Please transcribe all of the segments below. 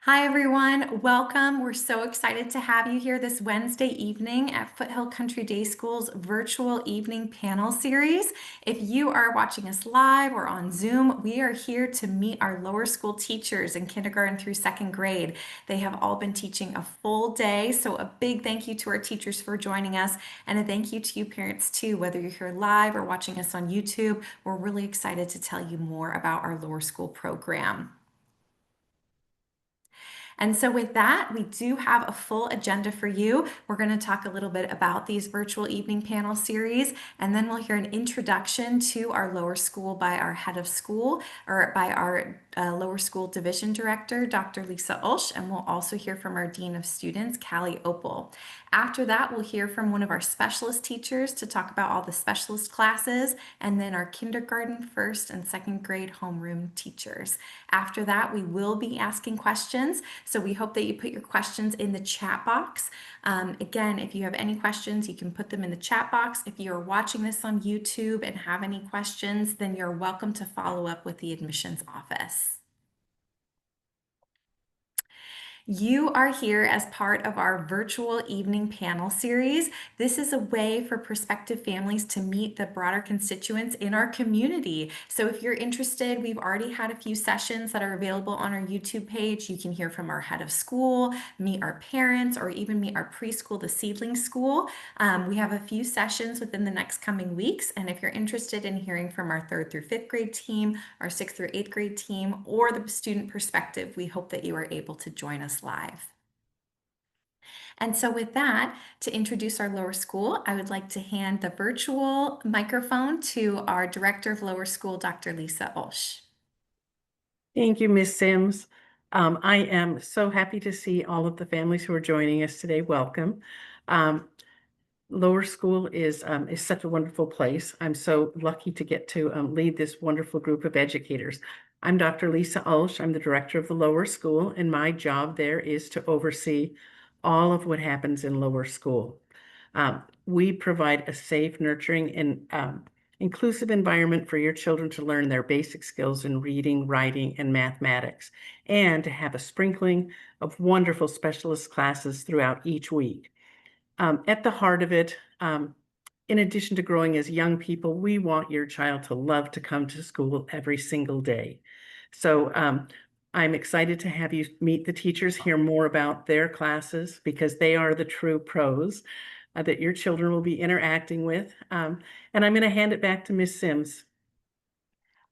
Hi, everyone. Welcome. We're so excited to have you here this Wednesday evening at Foothill Country Day School's virtual evening panel series. If you are watching us live or on Zoom, we are here to meet our lower school teachers in kindergarten through second grade. They have all been teaching a full day, so a big thank you to our teachers for joining us, and a thank you to you parents too, whether you're here live or watching us on YouTube. We're really excited to tell you more about our lower school program. And so with that, we do have a full agenda for you. We're going to talk a little bit about these virtual evening panel series, and then we'll hear an introduction to our lower school by our head of school or by our lower school division director, Dr. Lisa Ulsh, and we'll also hear from our dean of students, Callie Opal. After that, we'll hear from one of our specialist teachers to talk about all the specialist classes, and then our kindergarten, first and second grade homeroom teachers. After that, we will be asking questions. So we hope that you put your questions in the chat box. Again, if you have any questions, you can put them in the chat box. If you're watching this on YouTube and have any questions, then you're welcome to follow up with the admissions office. You are here as part of our virtual evening panel series. This is a way for prospective families to meet the broader constituents in our community. So if you're interested, we've already had a few sessions that are available on our YouTube page. You can hear from our head of school, meet our parents, or even meet our preschool, the Seedling School. We have a few sessions within the next coming weeks. And if you're interested in hearing from our 3rd through 5th grade team, our 6th through 8th grade team, or the student perspective, we hope that you are able to join us live. And so with that, to introduce our lower school, I would like to hand the virtual microphone to our Director of Lower School, Dr. Lisa Ulsh. Thank you, Ms. Sims. I am so happy to see all of the families who are joining us today. Welcome. Lower school is such a wonderful place. I'm so lucky to get to lead this wonderful group of educators. I'm Dr. Lisa Ulsh. I'm the director of the lower school, and my job there is to oversee all of what happens in lower school. We provide a safe, nurturing, and inclusive environment for your children to learn their basic skills in reading, writing, and mathematics, and to have a sprinkling of wonderful specialist classes throughout each week. At the heart of it, in addition to growing as young people, we want your child to love to come to school every single day. So I'm excited to have you meet the teachers, hear more about their classes, because they are the true pros that your children will be interacting with. And I'm going to hand it back to Ms. Sims.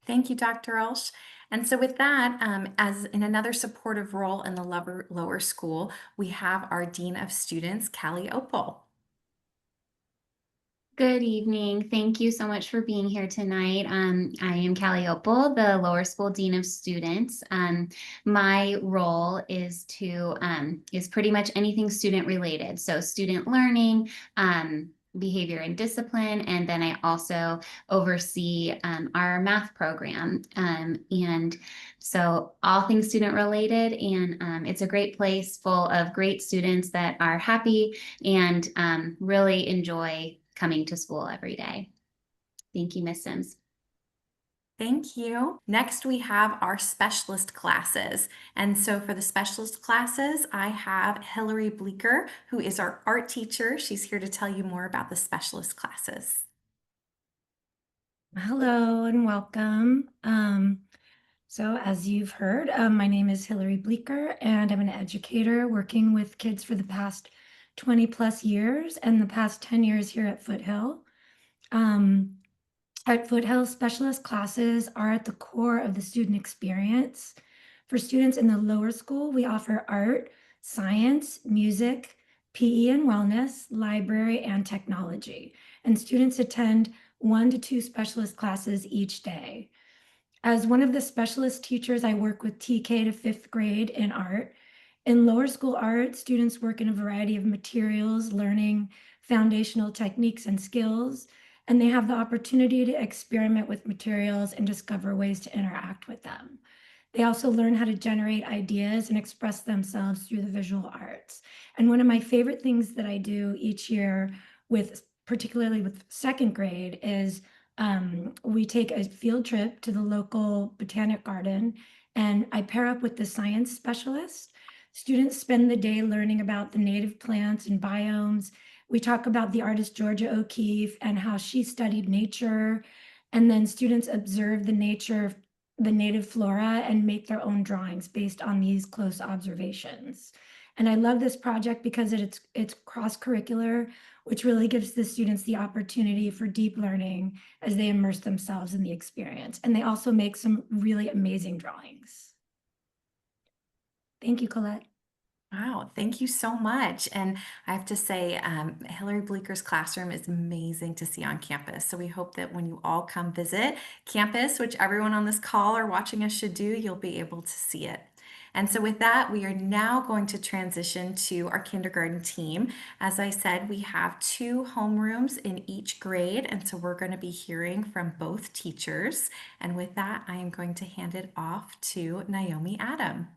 Thank you, Dr. Ulsh. And so with that, as in another supportive role in the lower school, we have our Dean of Students, Callie Opal. Good evening. Thank you so much for being here tonight. I am Callie Opal, the lower school dean of students. My role is pretty much anything student related. So student learning, behavior and discipline, and then I also oversee our math program. And so all things student related, and it's a great place full of great students that are happy and really enjoy coming to school every day. Thank you, Ms. Sims. Thank you. Next, we have our specialist classes. And so for the specialist classes, I have Hillary Bleeker, who is our art teacher. She's here to tell you more about the specialist classes. Hello and welcome. So as you've heard, my name is Hillary Bleeker, and I'm an educator working with kids for the past 20 plus years and the past 10 years here at Foothill. At Foothill, specialist classes are at the core of the student experience. For students in the lower school, we offer art, science, music, PE and wellness, library, and technology. And students attend 1 to 2 specialist classes each day. As one of the specialist teachers, I work with TK to 5th grade in art. In lower school art, students work in a variety of materials, learning foundational techniques and skills, and they have the opportunity to experiment with materials and discover ways to interact with them. They also learn how to generate ideas and express themselves through the visual arts. And one of my favorite things that I do each year particularly with second grade, is we take a field trip to the local botanic garden, and I pair up with the science specialist. Students spend the day learning about the native plants and biomes. We talk about the artist Georgia O'Keeffe and how she studied nature. And then students observe the nature, the native flora, and make their own drawings based on these close observations. And I love this project because it's cross-curricular, which really gives the students the opportunity for deep learning as they immerse themselves in the experience. And they also make some really amazing drawings. Thank you, Colette. Wow, thank you so much. And I have to say, Hillary Bleeker's classroom is amazing to see on campus. So we hope that when you all come visit campus, which everyone on this call or watching us should do, you'll be able to see it. And so with that, we are now going to transition to our kindergarten team. As I said, we have 2 homerooms in each grade, and so we're going to be hearing from both teachers. And with that, I am going to hand it off to Naomi Adam.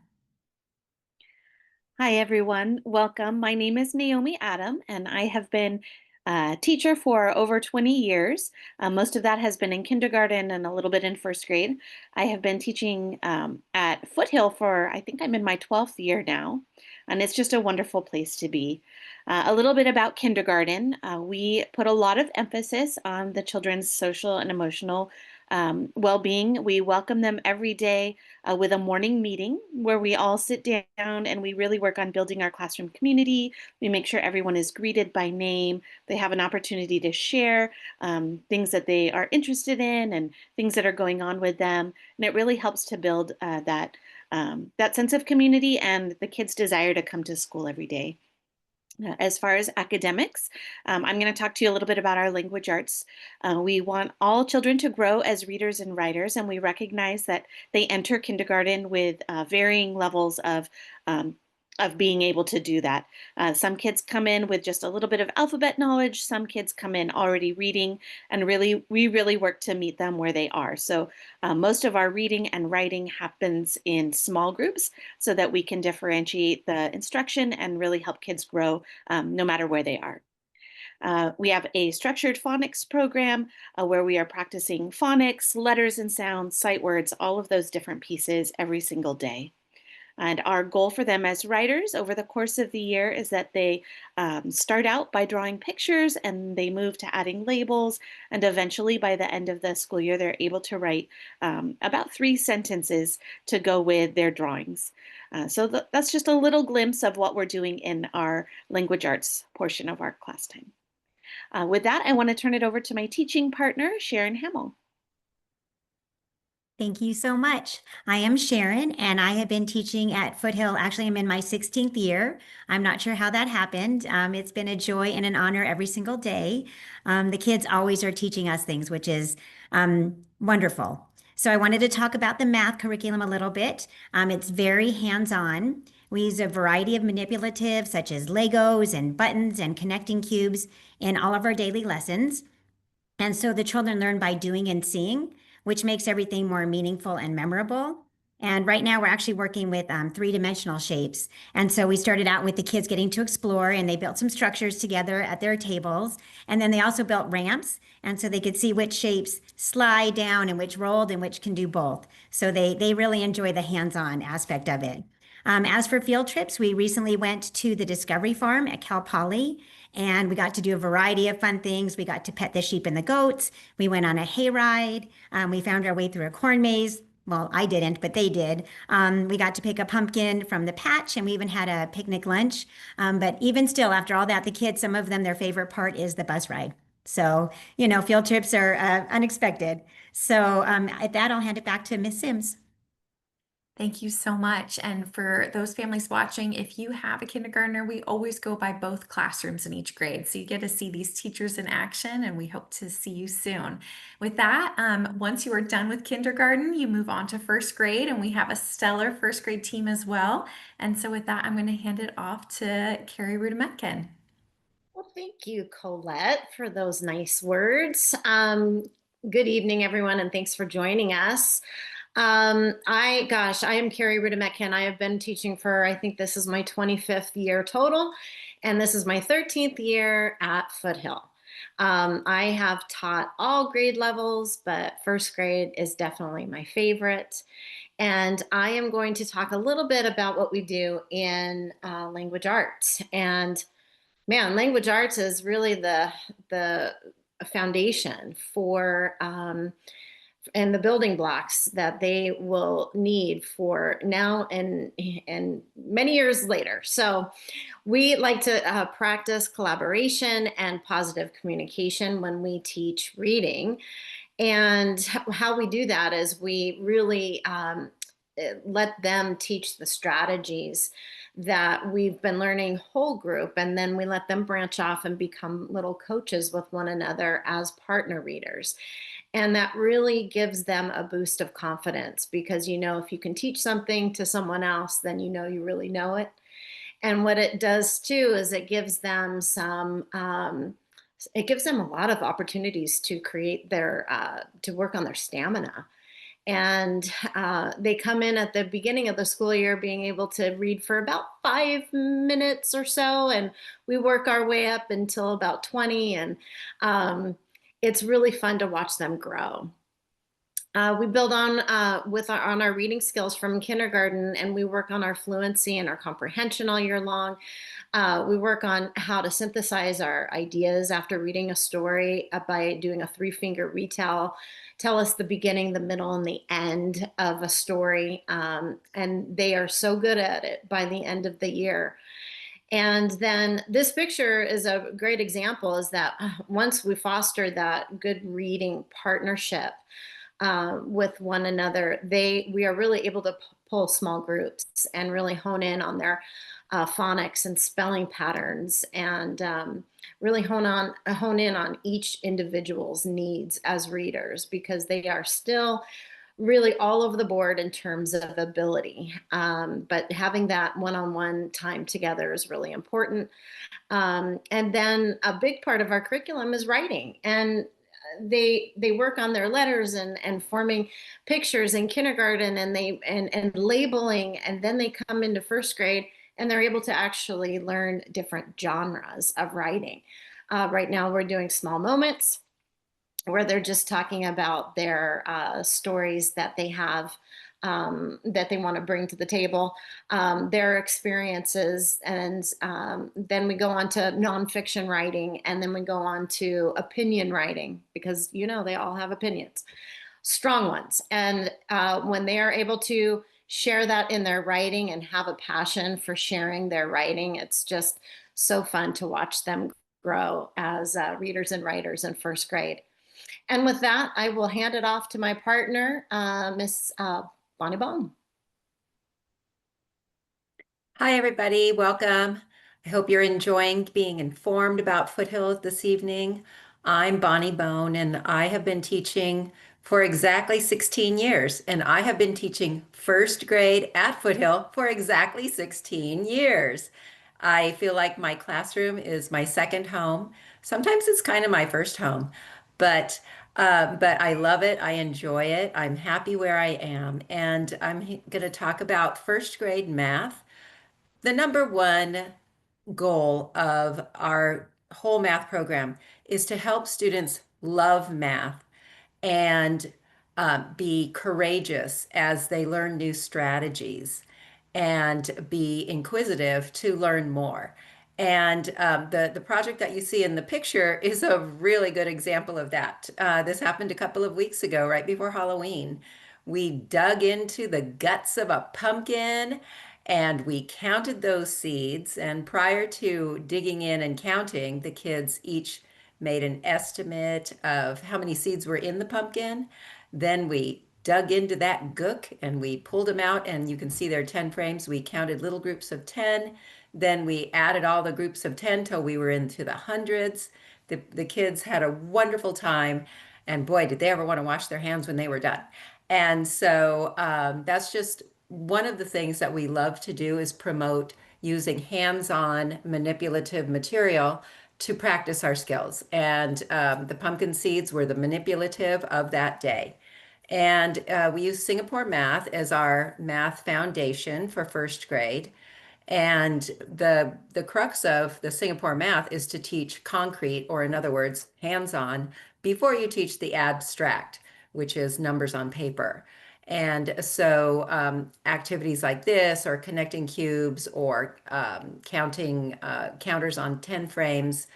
Hi, everyone. Welcome. My name is Naomi Adam, and I have been a teacher for over 20 years. Most of that has been in kindergarten and a little bit in first grade. I have been teaching at Foothill for, I think I'm in my 12th year now, and it's just a wonderful place to be. A little bit about kindergarten. We put a lot of emphasis on the children's social and emotional well-being. We welcome them every day with a morning meeting where we all sit down and we really work on building our classroom community. We make sure everyone is greeted by name. They have an opportunity to share things that they are interested in and things that are going on with them. And it really helps to build that sense of community and the kids' desire to come to school every day. As far as academics, I'm going to talk to you a little bit about our language arts. We want all children to grow as readers and writers, and we recognize that they enter kindergarten with varying levels of being able to do that. Some kids come in with just a little bit of alphabet knowledge. Some kids come in already reading, and we really work to meet them where they are. So most of our reading and writing happens in small groups so that we can differentiate the instruction and really help kids grow no matter where they are. We have a structured phonics program where we are practicing phonics, letters and sounds, sight words, all of those different pieces every single day. And our goal for them as writers over the course of the year is that they start out by drawing pictures and they move to adding labels. And eventually, by the end of the school year, they're able to write about 3 sentences to go with their drawings. So that's just a little glimpse of what we're doing in our language arts portion of our class time. With that, I want to turn it over to my teaching partner, Sharon Hamill. Thank you so much. I am Sharon, and I have been teaching at Foothill. Actually, I'm in my 16th year. I'm not sure how that happened. It's been a joy and an honor every single day. The kids always are teaching us things, which is wonderful. So I wanted to talk about the math curriculum a little bit. It's very hands-on. We use a variety of manipulatives such as Legos and buttons and connecting cubes in all of our daily lessons. And so the children learn by doing and seeing, which makes everything more meaningful and memorable. And right now we're actually working with 3-dimensional shapes. And so we started out with the kids getting to explore, and they built some structures together at their tables. And then they also built ramps. And so they could see which shapes slide down and which rolled and which can do both. So they really enjoy the hands-on aspect of it. As for field trips, we recently went to the Discovery Farm at Cal Poly, and we got to do a variety of fun things. We got to pet the sheep and the goats. We went on a hayride. We found our way through a corn maze. Well, I didn't, but they did. We got to pick a pumpkin from the patch, and we even had a picnic lunch. But even still, after all that, the kids, some of them, their favorite part is the bus ride. So, field trips are unexpected. So at that, I'll hand it back to Miss Sims. Thank you so much. And for those families watching, if you have a kindergartner, we always go by both classrooms in each grade. So you get to see these teachers in action, and we hope to see you soon. With that, once you are done with kindergarten, you move on to first grade, and we have a stellar first grade team as well. And so with that, I'm going to hand it off to Carrie Rudemetkin. Well, thank you, Colette, for those nice words. Good evening, everyone, and thanks for joining us. I am Carrie Rudemetkin. I have been teaching for, I think this is my 25th year total, and this is my 13th year at Foothill. I have taught all grade levels, but first grade is definitely my favorite. And I am going to talk a little bit about what we do in language arts. And man, language arts is really the foundation for and the building blocks that they will need for now and many years later. So we like to practice collaboration and positive communication when we teach reading. And how we do that is we really let them teach the strategies that we've been learning whole group, and then we let them branch off and become little coaches with one another as partner readers. And that really gives them a boost of confidence because, you know, if you can teach something to someone else, then you know you really know it. And what it does too is it gives them it gives them a lot of opportunities to create their, to work on their stamina. And they come in at the beginning of the school year being able to read for about 5 minutes or so, and we work our way up until about 20. And it's really fun to watch them grow. We build on on our reading skills from kindergarten, and we work on our fluency and our comprehension all year long. We work on how to synthesize our ideas after reading a story by doing a 3-finger retell. Tell us the beginning, the middle, and the end of a story. And they are so good at it by the end of the year. And then this picture is a great example, is that once we foster that good reading partnership with one another, we are really able to pull small groups and really hone in on their phonics and spelling patterns, and really hone in on each individual's needs as readers, because they are still really all over the board in terms of ability. But having that one-on-one time together is really important. And then a big part of our curriculum is writing, and they work on their letters and forming pictures in kindergarten, and labeling, and then they come into first grade and they're able to actually learn different genres of writing. Right now we're doing small moments where they're just talking about their stories that they have, that they want to bring to the table, their experiences. And then we go on to nonfiction writing, and then we go on to opinion writing, because, you know, they all have opinions, strong ones. And when they are able to share that in their writing and have a passion for sharing their writing, it's just so fun to watch them grow as readers and writers in first grade. And with that, I will hand it off to my partner, Miss Bonnie Bone. Hi, everybody. Welcome. I hope you're enjoying being informed about Foothill this evening. I'm Bonnie Bone, and I have been teaching for exactly 16 years, and I have been teaching first grade at Foothill for exactly 16 years. I feel like my classroom is my second home. Sometimes it's kind of my first home, but I love it. I enjoy it. I'm happy where I am, and I'm going to talk about first grade math. The number one goal of our whole math program is to help students love math and be courageous as they learn new strategies and be inquisitive to learn more. And the project that you see in the picture is a really good example of that. This happened a couple of weeks ago, right before Halloween. We dug into the guts of a pumpkin and we counted those seeds. And prior to digging in and counting, the kids each made an estimate of how many seeds were in the pumpkin. Then we dug into that gook and we pulled them out, and you can see there are 10 frames. We counted little groups of 10. Then we added all the groups of 10 till we were into the hundreds. The kids had a wonderful time, and boy, did they ever want to wash their hands when they were done. And so that's just one of the things that we love to do, is promote using hands-on manipulative material to practice our skills. And the pumpkin seeds were the manipulative of that day. And we use Singapore math as our math foundation for first grade. And the crux of the Singapore math is to teach concrete, or in other words, hands-on, before you teach the abstract, which is numbers on paper. And so activities like this, or connecting cubes, or counting counters on 10 frames,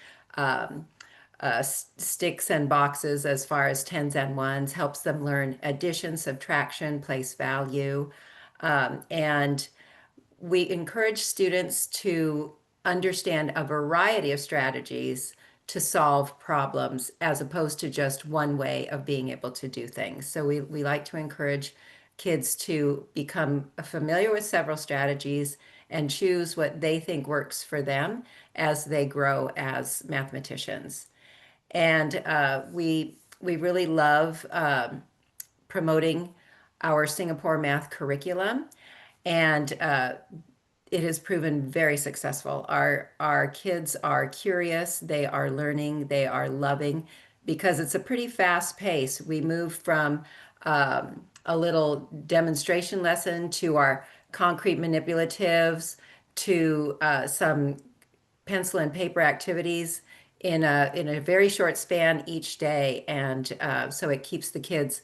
sticks and boxes as far as tens and ones, helps them learn addition, subtraction, place value. And we encourage students to understand a variety of strategies to solve problems, as opposed to just one way of being able to do things. So we like to encourage kids to become familiar with several strategies and choose what they think works for them as they grow as mathematicians. And we really love promoting our Singapore math curriculum, and it has proven very successful. Our kids are curious, they are learning, they are loving, because it's a pretty fast pace. We move from a little demonstration lesson to our concrete manipulatives to some pencil and paper activities in a very short span each day, and so it keeps the kids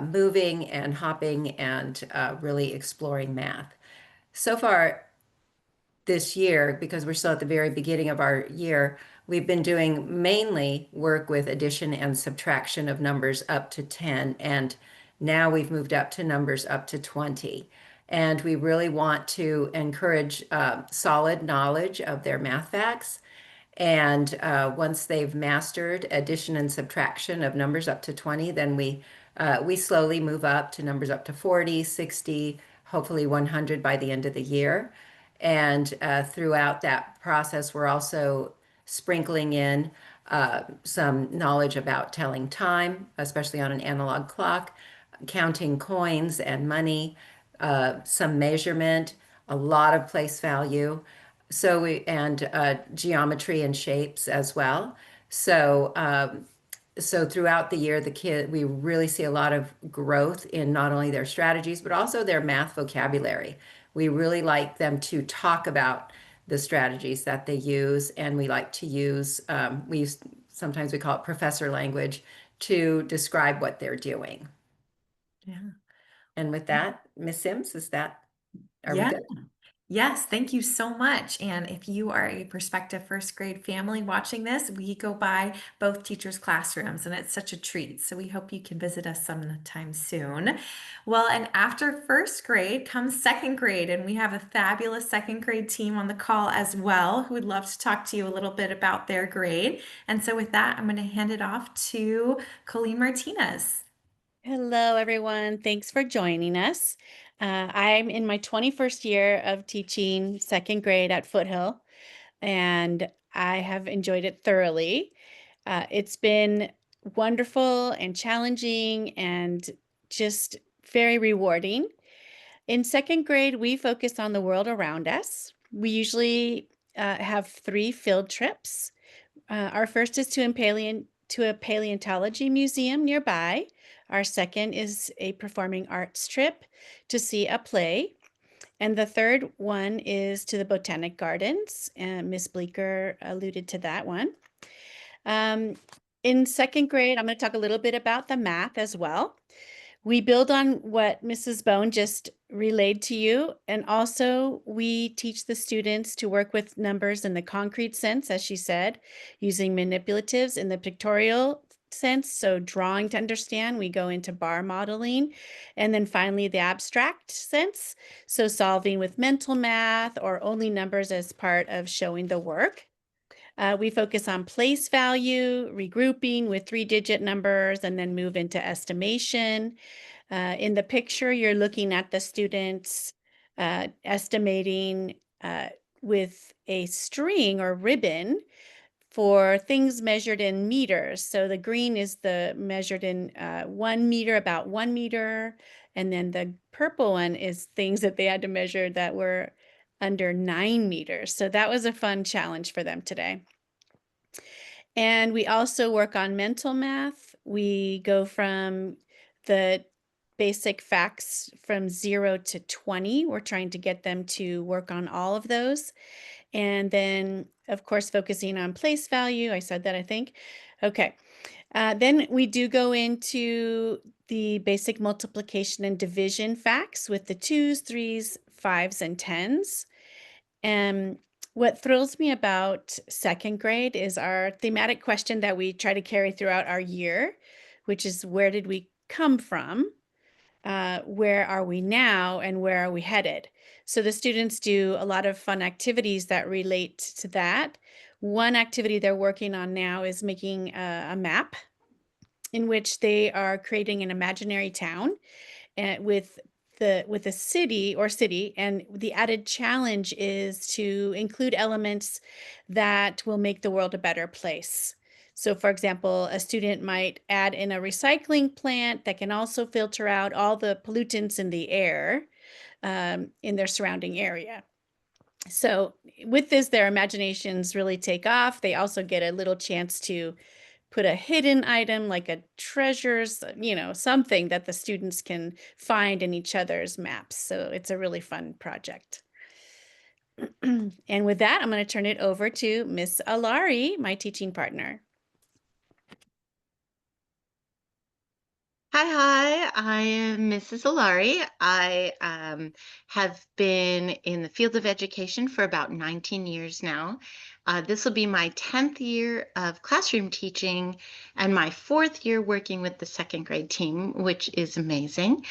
moving and hopping and really exploring math. So far this year, because we're still at the very beginning of our year, we've been doing mainly work with addition and subtraction of numbers up to 10, and now we've moved up to numbers up to 20. And we really want to encourage solid knowledge of their math facts. And once they've mastered addition and subtraction of numbers up to 20, then we slowly move up to numbers up to 40, 60, hopefully 100 by the end of the year. And throughout that process, we're also sprinkling in some knowledge about telling time, especially on an analog clock, counting coins and money, some measurement, a lot of place value. So and geometry and shapes as well. So so throughout the year, we really see a lot of growth in not only their strategies, but also their math vocabulary. We really like them to talk about the strategies that they use, and we like to use, sometimes we call it professor language, to describe what they're doing. Yeah. And with that, Miss Sims, are we Yeah. good? Yes, thank you so much. And if you are a prospective first grade family watching this, we go by both teachers' classrooms, and it's such a treat. So we hope you can visit us sometime soon. Well, and after first grade comes second grade, and we have a fabulous second grade team on the call as well, who would love to talk to you a little bit about their grade. And so with that, I'm going to hand it off to Colleen Martinez. Hello, everyone. Thanks for joining us. I'm in my 21st year of teaching second grade at Foothill, and I have enjoyed it thoroughly. It's been wonderful and challenging and just very rewarding. In second grade, we focus on the world around us. We usually have 3 field trips. Our first is to a paleontology museum nearby. Our second is a performing arts trip to see a play. And the third one is to the Botanic Gardens. Miss Bleeker alluded to that one. In second grade, I'm going to talk a little bit about the math as well. We build on what Mrs. Bone just relayed to you, and also we teach the students to work with numbers in the concrete sense, as she said, using manipulatives in the pictorial sense, so drawing to understand. We go into bar modeling, and then finally the abstract sense, so solving with mental math or only numbers as part of showing the work. We focus on place value, regrouping with 3-digit numbers, and then move into estimation. In the picture, you're looking at the students estimating with a string or ribbon for things measured in meters. So the green is the measured in 1 meter, about 1 meter. And then the purple one is things that they had to measure that were under 9 meters. So that was a fun challenge for them today. And we also work on mental math. We go from the basic facts from 0 to 20. We're trying to get them to work on all of those. And then, of course, focusing on place value. I said that, I think. Okay. Then we do go into the basic multiplication and division facts with the 2s, 3s, 5s, and 10s. And what thrills me about second grade is our thematic question that we try to carry throughout our year, which is, where did we come from? Where are we now, and where are we headed? So the students do a lot of fun activities that relate to that. One activity they're working on now is making a map in which they are creating an imaginary town with a city, and the added challenge is to include elements that will make the world a better place. So, for example, a student might add in a recycling plant that can also filter out all the pollutants in the air in their surrounding area. So with this, their imaginations really take off. They also get a little chance to put a hidden item like a treasures, something that the students can find in each other's maps. So it's a really fun project. And with that, I'm going to turn it over to Miss Alari, my teaching partner. Hi, I am Mrs. Alari. I have been in the field of education for about 19 years now. This will be my 10th year of classroom teaching and my 4th year working with the second grade team, which is amazing.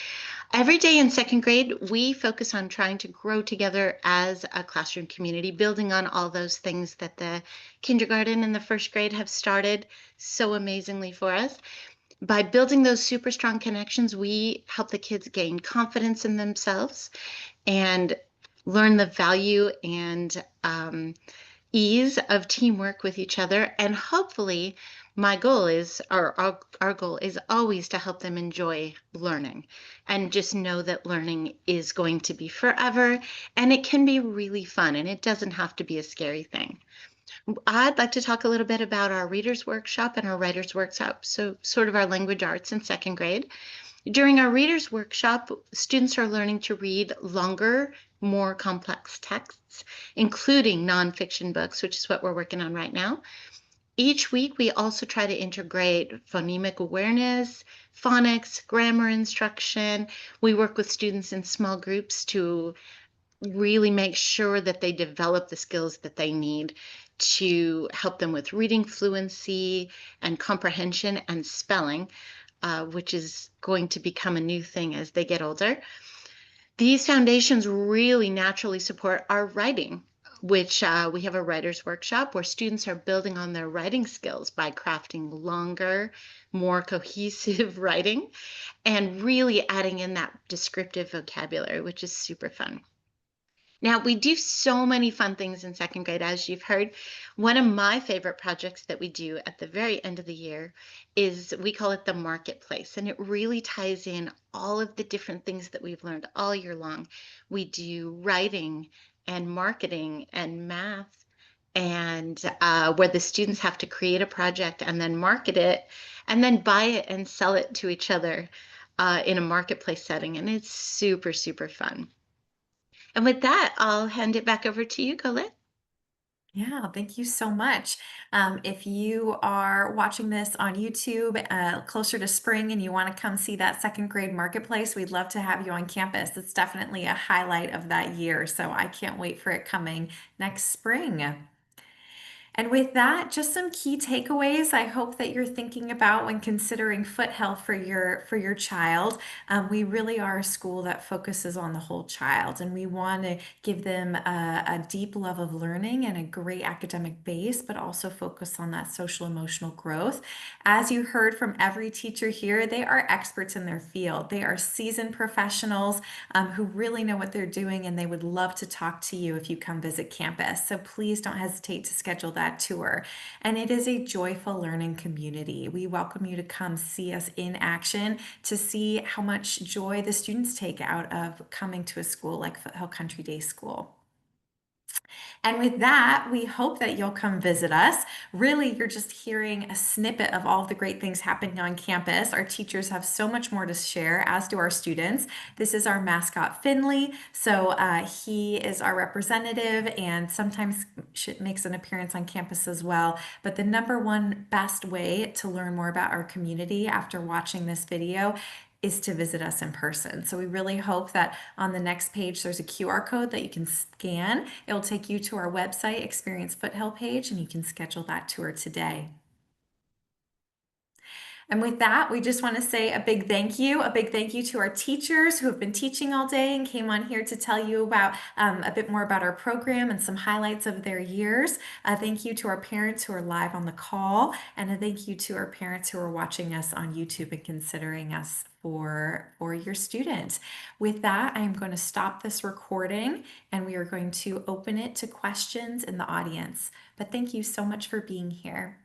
Every day in second grade, we focus on trying to grow together as a classroom community, building on all those things that the kindergarten and the first grade have started so amazingly for us. By building those super strong connections, we help the kids gain confidence in themselves and learn the value and ease of teamwork with each other. And hopefully, my goal is, or our goal is always to help them enjoy learning and just know that learning is going to be forever, and it can be really fun, and it doesn't have to be a scary thing. I'd like to talk a little bit about our readers workshop and our writers workshop, so sort of our language arts in second grade. During our readers workshop, students are learning to read longer, more complex texts, including nonfiction books, which is what we're working on right now. Each week, we also try to integrate phonemic awareness, phonics, grammar instruction. We work with students in small groups to really make sure that they develop the skills that they need to help them with reading fluency and comprehension and spelling, which is going to become a new thing as they get older. These foundations really naturally support our writing, which we have a writer's workshop where students are building on their writing skills by crafting longer, more cohesive writing and really adding in that descriptive vocabulary, which is super fun. Now, we do so many fun things in second grade, as you've heard. One of my favorite projects that we do at the very end of the year is, we call it the marketplace, and it really ties in all of the different things that we've learned all year long. We do writing and marketing and math, and where the students have to create a project and then market it and then buy it and sell it to each other in a marketplace setting, and it's super, super fun. And with that, I'll hand it back over to you, Colette. Yeah, thank you so much. If you are watching this on YouTube closer to spring and you want to come see that second grade marketplace, we'd love to have you on campus. It's definitely a highlight of that year, so I can't wait for it coming next spring. And with that, just some key takeaways I hope that you're thinking about when considering Foothill for your child. We really are a school that focuses on the whole child, and we want to give them a deep love of learning and a great academic base, but also focus on that social emotional growth. As you heard from every teacher here, they are experts in their field. They are seasoned professionals who really know what they're doing, and they would love to talk to you if you come visit campus. So please don't hesitate to schedule that tour. And it is a joyful learning community. We welcome you to come see us in action to see how much joy the students take out of coming to a school like Foothill Country Day School. And with that, we hope that you'll come visit us. Really, you're just hearing a snippet of all of the great things happening on campus. Our teachers have so much more to share, as do our students. This is our mascot, Finley. So he is our representative and sometimes makes an appearance on campus as well. But the number one best way to learn more about our community after watching this video is to visit us in person. So we really hope that on the next page there's a QR code that you can scan. It will take you to our website, Experience Foothill page, and you can schedule that tour today. And with that, we just want to say a big thank you to our teachers who have been teaching all day and came on here to tell you about a bit more about our program and some highlights of their years. Thank you to our parents who are live on the call, and a thank you to our parents who are watching us on YouTube and considering us for your student. With that, I'm going to stop this recording and we are going to open it to questions in the audience. But thank you so much for being here.